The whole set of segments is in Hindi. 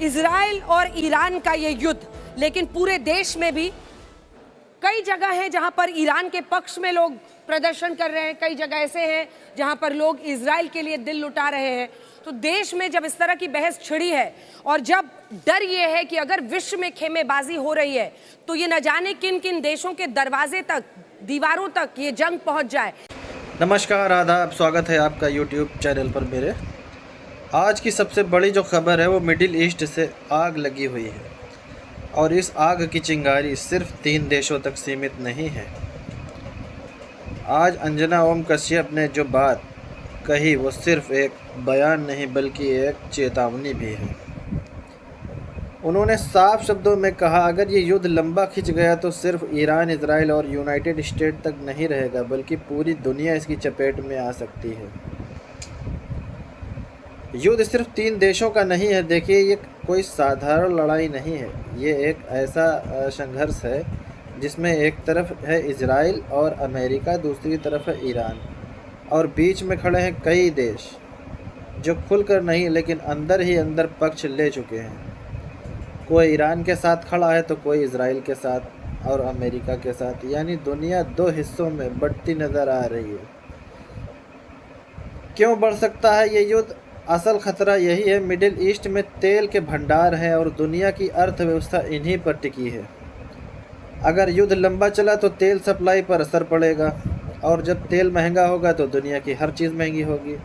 इजराइल और ईरान का ये युद्ध, लेकिन पूरे देश में भी कई जगह हैं जहां पर ईरान के पक्ष में लोग प्रदर्शन कर रहे हैं, कई जगह ऐसे हैं जहां पर लोग इजराइल के लिए दिल लुटा रहे हैं। तो देश में जब इस तरह की बहस छिड़ी है और जब डर ये है कि अगर विश्व में खेमेबाजी हो रही है तो ये न जाने किन किन देशों के दरवाजे तक, दीवारों तक ये जंग पहुंच जाए। नमस्कार, आदाब, स्वागत है आपका यूट्यूब चैनल पर मेरे। आज की सबसे बड़ी जो खबर है वो मिडिल ईस्ट से आग लगी हुई है और इस आग की चिंगारी सिर्फ 3 देशों तक सीमित नहीं है। आज अंजना ओम कश्यप ने जो बात कही वो सिर्फ एक बयान नहीं बल्कि एक चेतावनी भी है। उन्होंने साफ शब्दों में कहा, अगर ये युद्ध लंबा खिंच गया तो सिर्फ ईरान, इजराइल और यूनाइटेड स्टेट तक नहीं रहेगा बल्कि पूरी दुनिया इसकी चपेट में आ सकती है। युद्ध सिर्फ 3 देशों का नहीं है। देखिए, ये कोई साधारण लड़ाई नहीं है। ये एक ऐसा संघर्ष है जिसमें एक तरफ है इजराइल और अमेरिका, दूसरी तरफ है ईरान और बीच में खड़े हैं कई देश जो खुलकर नहीं लेकिन अंदर ही अंदर पक्ष ले चुके हैं। कोई ईरान के साथ खड़ा है तो कोई इजराइल के साथ और अमेरिका के साथ, यानी दुनिया 2 हिस्सों में बढ़ती नज़र आ रही है। क्यों बढ़ सकता है ये युद्ध? असल खतरा यही है, मिडिल ईस्ट में तेल के भंडार हैं और दुनिया की अर्थव्यवस्था इन्हीं पर टिकी है। अगर युद्ध लंबा चला तो तेल सप्लाई पर असर पड़ेगा और जब तेल महंगा होगा तो दुनिया की हर चीज़ महंगी होगी।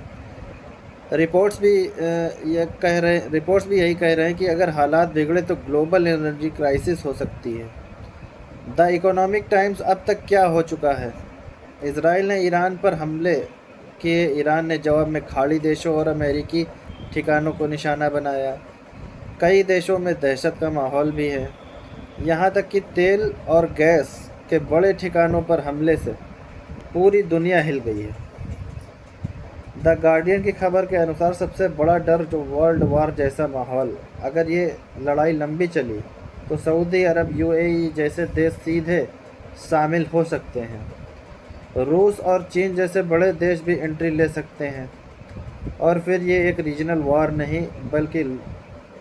रिपोर्ट्स भी यही कह रहे हैं कि अगर हालात बिगड़े तो ग्लोबल एनर्जी क्राइसिस हो सकती है। द इकोनॉमिक टाइम्स अब तक क्या हो चुका है? इजराइल ने ईरान पर हमले किए, ईरान ने जवाब में खाड़ी देशों और अमेरिकी ठिकानों को निशाना बनाया। कई देशों में दहशत का माहौल भी है, यहाँ तक कि तेल और गैस के बड़े ठिकानों पर हमले से पूरी दुनिया हिल गई है। द गार्डियन की खबर के अनुसार सबसे बड़ा डर जो वर्ल्ड वार जैसा माहौल। अगर ये लड़ाई लंबी चली तो सऊदी अरब, यूएई जैसे देश सीधे शामिल हो सकते हैं। रूस और चीन जैसे बड़े देश भी एंट्री ले सकते हैं और फिर ये एक रीजनल वॉर नहीं बल्कि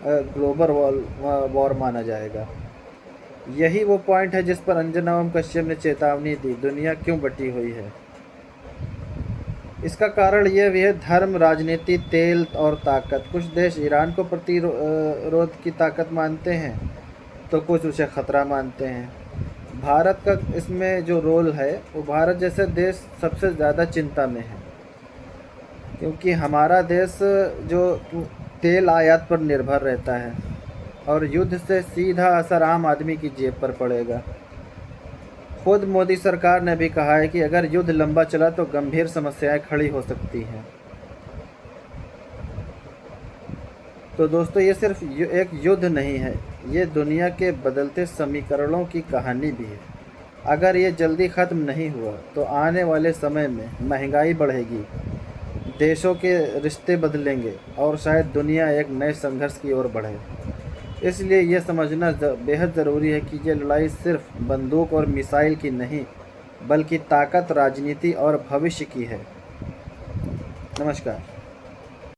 ग्लोबल वॉर माना जाएगा। यही वो पॉइंट है जिस पर अंजना ओम कश्यप ने चेतावनी दी। दुनिया क्यों बटी हुई है? इसका कारण यह भी है, धर्म, राजनीति, तेल और ताकत। कुछ देश ईरान को प्रतिरोध की ताकत मानते हैं तो कुछ उसे खतरा मानते हैं। भारत का इसमें जो रोल है वो भारत जैसे देश सबसे ज़्यादा चिंता में है, क्योंकि हमारा देश जो तेल आयात पर निर्भर रहता है और युद्ध से सीधा असर आम आदमी की जेब पर पड़ेगा। खुद मोदी सरकार ने भी कहा है कि अगर युद्ध लंबा चला तो गंभीर समस्याएं खड़ी हो सकती हैं। तो दोस्तों, ये सिर्फ एक युद्ध नहीं है, ये दुनिया के बदलते समीकरणों की कहानी भी है। अगर ये जल्दी ख़त्म नहीं हुआ तो आने वाले समय में महंगाई बढ़ेगी, देशों के रिश्ते बदलेंगे और शायद दुनिया एक नए संघर्ष की ओर बढ़े। इसलिए यह समझना बेहद ज़रूरी है कि ये लड़ाई सिर्फ बंदूक और मिसाइल की नहीं बल्कि ताकत, राजनीति और भविष्य की है। नमस्कार।